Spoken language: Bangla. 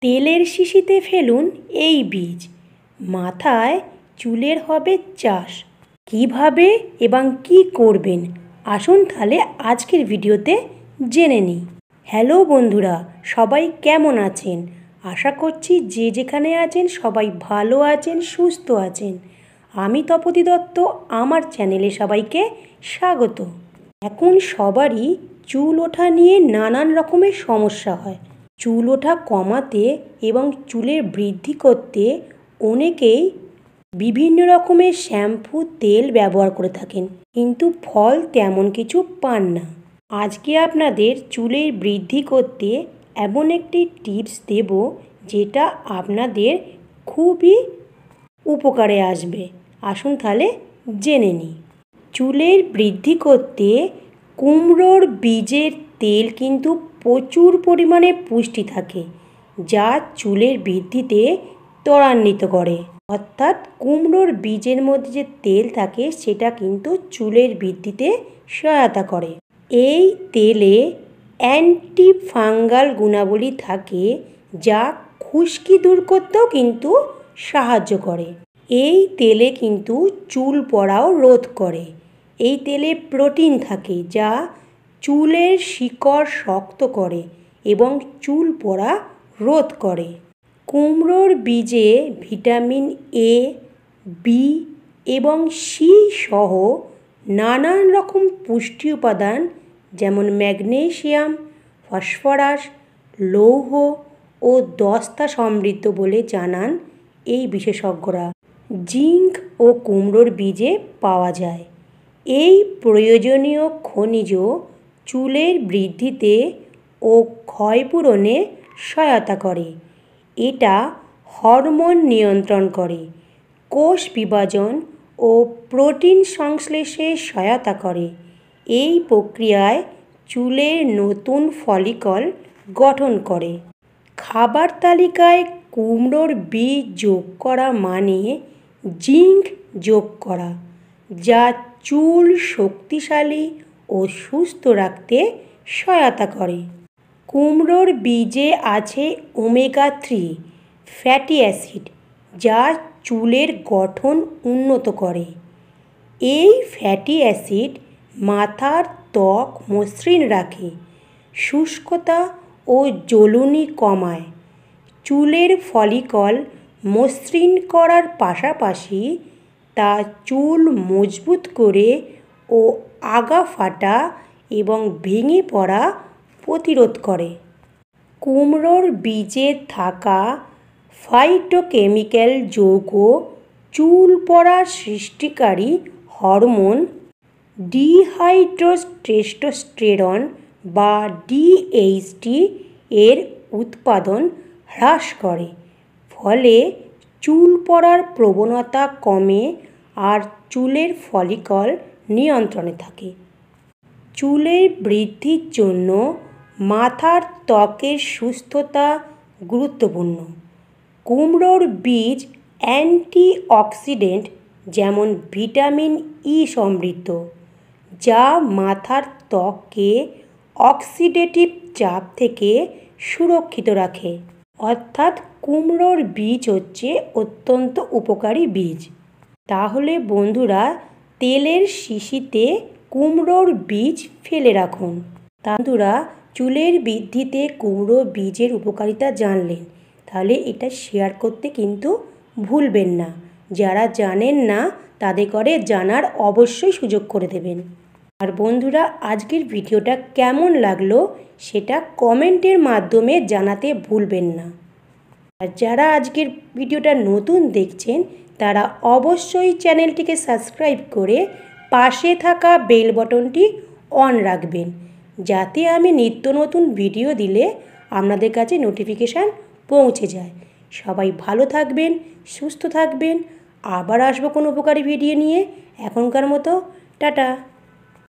তেলের শিশিতে ফেলুন এই বীজ, মাথায় চুলের হবে চাষ। কিভাবে এবং কি করবেন আসুন তাহলে আজকের ভিডিওতে জেনে নিই। হ্যালো বন্ধুরা, সবাই কেমন আছেন? আশা করছি যে যেখানে আছেন সবাই ভালো আছেন, সুস্থ আছেন। আমি তপতি দত্ত, আমার চ্যানেলে সবাইকে স্বাগত। এখন সবারই চুল ওঠা নিয়ে নানান রকমের সমস্যা হয়। চুল ওঠা কমাতে এবং চুলের বৃদ্ধি করতে অনেকেই বিভিন্ন রকমের শ্যাম্পু, তেল ব্যবহার করে থাকেন, কিন্তু ফল তেমন কিছু পান না। আজকে আপনাদের চুলের বৃদ্ধি করতে এমন একটি টিপস দেব যেটা আপনাদের খুবই উপকারে আসবে। আসুন তাহলে জেনে নিই। চুলের বৃদ্ধি করতে কুমড়োর বীজের তেল কিন্তু প্রচুর পরিমাণে পুষ্টি থাকে, যা চুলের বৃদ্ধিতে ত্বরান্বিত করে। অর্থাৎ কুমড়োর বীজের মধ্যে যে তেল থাকে সেটা কিন্তু চুলের বৃদ্ধিতে সহায়তা করে। এই তেলে অ্যান্টি ফাঙ্গাল গুণাবলী থাকে, যা খুশকি দূর করতেও কিন্তু সাহায্য করে। এই তেলে কিন্তু চুল পড়াও রোধ করে। এই তেলে প্রোটিন থাকে যা চুলের শিকড় শক্ত করে এবং চুল পড়া রোধ করে। কুমড়োর বীজে ভিটামিন এ, বি এবং সি সহ নানান রকম পুষ্টি উপাদান যেমন ম্যাগনেসিয়াম, ফসফরাস, লৌহ ও দস্তা সমৃদ্ধ বলে জানান এই বিশেষজ্ঞরা। জিঙ্ক ও কুমড়োর বীজে পাওয়া যায়। এই প্রয়োজনীয় খনিজ চুলের বৃদ্ধিতে ও ক্ষয়পূরণে সহায়তা করে। এটা হরমোন নিয়ন্ত্রণ করে, কোষ বিভাজন ও প্রোটিন সংশ্লেষে সহায়তা করে। এই প্রক্রিয়ায় চুলের নতুন ফলিকল গঠন করে। খাবার তালিকায় কুমড়োর বীজ যোগ করা মানে জিঙ্ক যোগ করা, যা চুল শক্তিশালী ও সুস্থ রাখতে সহায়তা করে। কুমড়োর বীজে আছে ওমেগা-3 ফ্যাটি অ্যাসিড, যা চুলের গঠন উন্নত করে। এই ফ্যাটি অ্যাসিড মাথার ত্বক মসৃণ রাখে, শুষ্কতা ও জ্বলুনি কমায়। চুলের ফলিকল মসৃণ করার পাশাপাশি তা চুল মজবুত করে ও আগা ফাটা এবং ভেঙে পড়া প্রতিরোধ করে। কুমড়োর বীজে থাকা ফাইটোকেমিক্যাল যৌগ চুল পড়া সৃষ্টিকারী হরমোন ডিহাইড্রোটেস্টোস্টেরন বা ডিএইচটি এর উৎপাদন হ্রাস করে, ফলে চুল পড়ার প্রবণতা কমে আর চুলের ফলিকল নিয়ন্ত্রণে থাকে। চুলের বৃদ্ধির জন্য মাথার ত্বকের সুস্থতা গুরুত্বপূর্ণ। কুমড়োর বীজ অ্যান্টিঅক্সিডেন্ট যেমন ভিটামিন ই সমৃদ্ধ, যা মাথার ত্বককে অক্সিডেটিভ চাপ থেকে সুরক্ষিত রাখে। অর্থাৎ কুমড়োর বীজ হচ্ছে অত্যন্ত উপকারী বীজ। তাহলে বন্ধুরা, তেলের শিশিতে কুমড়োর বীজ ফেলে রাখুন। বন্ধুরা, চুলের বৃদ্ধিতে কুমড়ো বীজের উপকারিতা জানলেন, তাহলে এটা শেয়ার করতে কিন্তু ভুলবেন না। যারা জানেন না তাদের করে জানার অবশ্যই সুযোগ করে দেবেন। আর বন্ধুরা, আজকের ভিডিওটা কেমন লাগলো সেটা কমেন্টের মাধ্যমে জানাতে ভুলবেন না। আর যারা আজকের ভিডিওটা নতুন দেখছেন তারা অবশ্যই চ্যানেলটিকে সাবস্ক্রাইব করে পাশে থাকা বেল বাটনটি অন রাখবেন, যাতে আমি নিত্য নতুন ভিডিও দিলে আপনাদের কাছে নোটিফিকেশান পৌঁছে যায়। সবাই ভালো থাকবেন, সুস্থ থাকবেন। আবার আসবো কোনো উপকারী ভিডিও নিয়ে। এখনকার মতো টাটা।